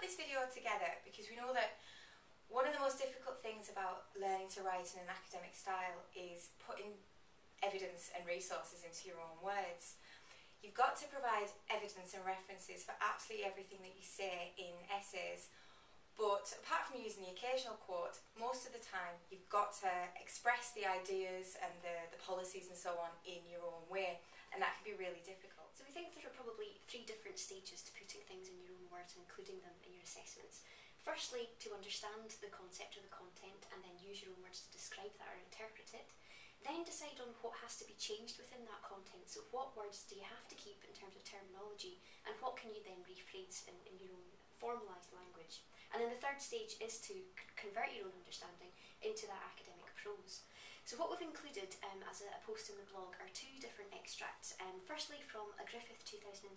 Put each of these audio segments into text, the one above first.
this video together because we know that one of the most difficult things about learning to write in an academic style is putting evidence and resources into your own words. You've got to provide evidence and references for absolutely everything that you say in essays, but apart from using the occasional quote, most of the time you've got to express the ideas and the policies and so on in your own way, and that can be really difficult. So we think there are probably 3 different stages to putting things in your own words and including them in your assessments. Firstly, to understand the concept or the content and then use your own words to describe that or interpret it. Then decide on what has to be changed within that content. So what words do you have to keep in terms of terminology and what can you then rephrase in your own formalised language. And then the third stage is to convert your own understanding into that academic prose. So what we've included as a post in the blog are 2 different extracts. Firstly from a Griffith 2007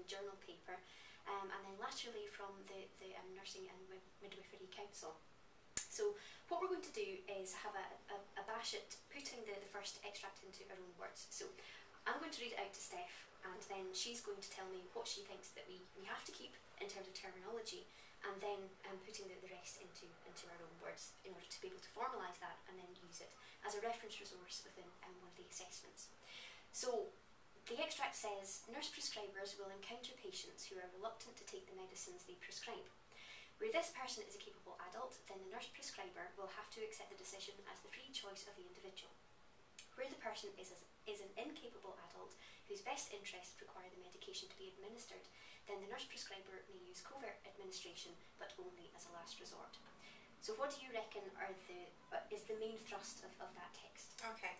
journal paper and then laterally from the Nursing and Midwifery Council. So what we're going to do is have a bash at putting the first extract into our own words. So I'm going to read it out to Steph and then she's going to tell me what she thinks that we have to keep in terms of terminology and then putting the rest into our own words in order to be able to formalise that and then use it as a reference resource within one of the assessments. So the extract says, nurse prescribers will encounter patients who are reluctant to take the medicines they prescribe. Where this person is a capable adult, then the nurse prescriber will have to accept the decision as the free choice of the individual. Where the person is an incapable adult whose best interests require the medication to be administered, then the nurse prescriber may use covert administration, but only as a last resort. So what do you reckon is the main thrust of that text? Okay,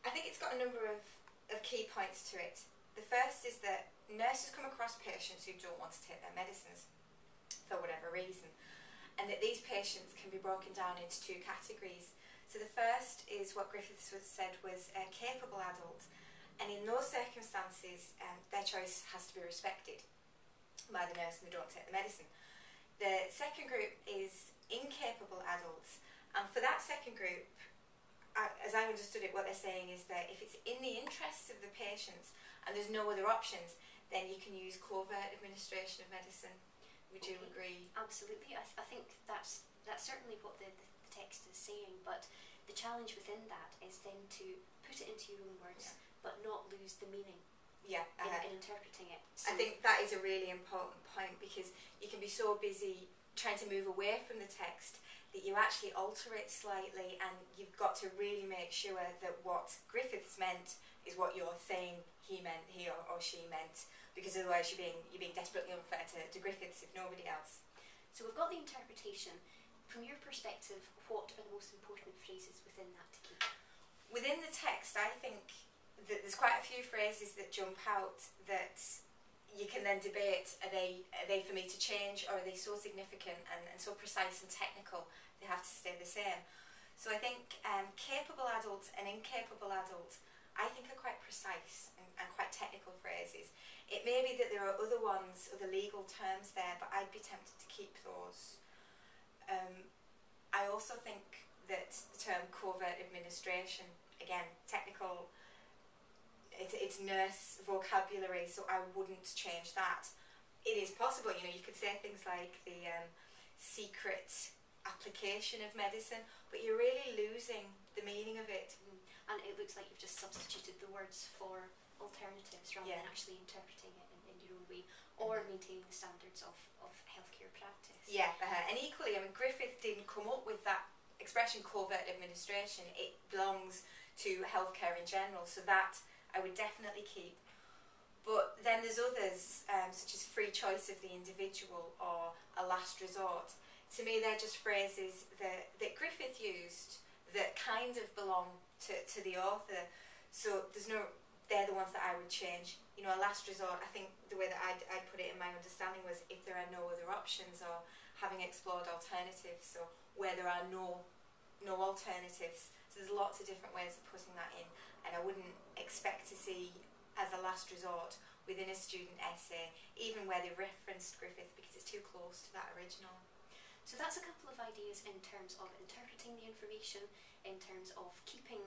I think it's got a number of key points to it. The first is that nurses come across patients who don't want to take their medicines for whatever reason, and that these patients can be broken down into 2 categories. So the first is what Griffiths said was a capable adult, and in those circumstances their choice has to be respected by the nurse and they don't take the medicine. The second group is incapable adults, and for that second group, as I understood it, what they're saying is that if it's in the interests of the patients and there's no other options, then you can use covert administration of medicine. Would you agree? Absolutely. I think that's certainly what the text is saying, but the challenge within that is then to put it into your own words, but not lose the meaning in interpreting it. So I think that is a really important point because you can be so busy trying to move away from the text that you actually alter it slightly, and you've got to really make sure that what Griffiths meant is what you're saying he or she meant, because otherwise you're being desperately unfair to Griffiths if nobody else. So we've got the interpretation. From your perspective, what are the most important phrases within that to keep? Within the text, I think that there's quite a few phrases that jump out that you can then debate, are they for me to change, or are they so significant and so precise and technical they have to stay the same? So I think capable adult and incapable adult, I think, are quite precise and quite technical phrases. It may be that there are other ones, other legal terms there, but I'd be tempted to keep those. I also think that the term covert administration, again, technical, it's nurse vocabulary, so I wouldn't change that. It is possible, you could say things like the secret application of medicine, but you're really losing the meaning of it. And it looks like you've just substituted the words for alternatives rather than actually interpreting it in your own way, or maintaining the standards of healthcare practice. Yeah, and equally, Griffith didn't come up with that expression covert administration. It belongs to healthcare in general, so that I would definitely keep. But then there's others, such as free choice of the individual or a last resort. To me, they're just phrases that Griffith used that kind of belong to the author. So they're the ones that I would change. A last resort, I think the way that I'd put it in my understanding was if there are no other options, or having explored alternatives, so where there are no alternatives. So there's lots of different ways of putting that in, and I wouldn't expect to see as a last resort within a student essay, even where they referenced Griffith, because it's too close to that original. So that's a couple of ideas in terms of interpreting the information, in terms of keeping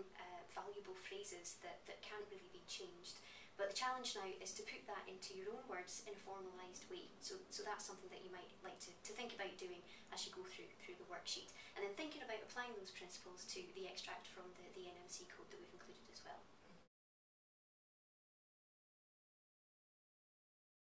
valuable phrases that can't really be changed. But the challenge now is to put that into your own words in a formalised way. So that's something that you might like to think about doing as you go through the worksheet. And then thinking about applying those principles to the extract from the NMC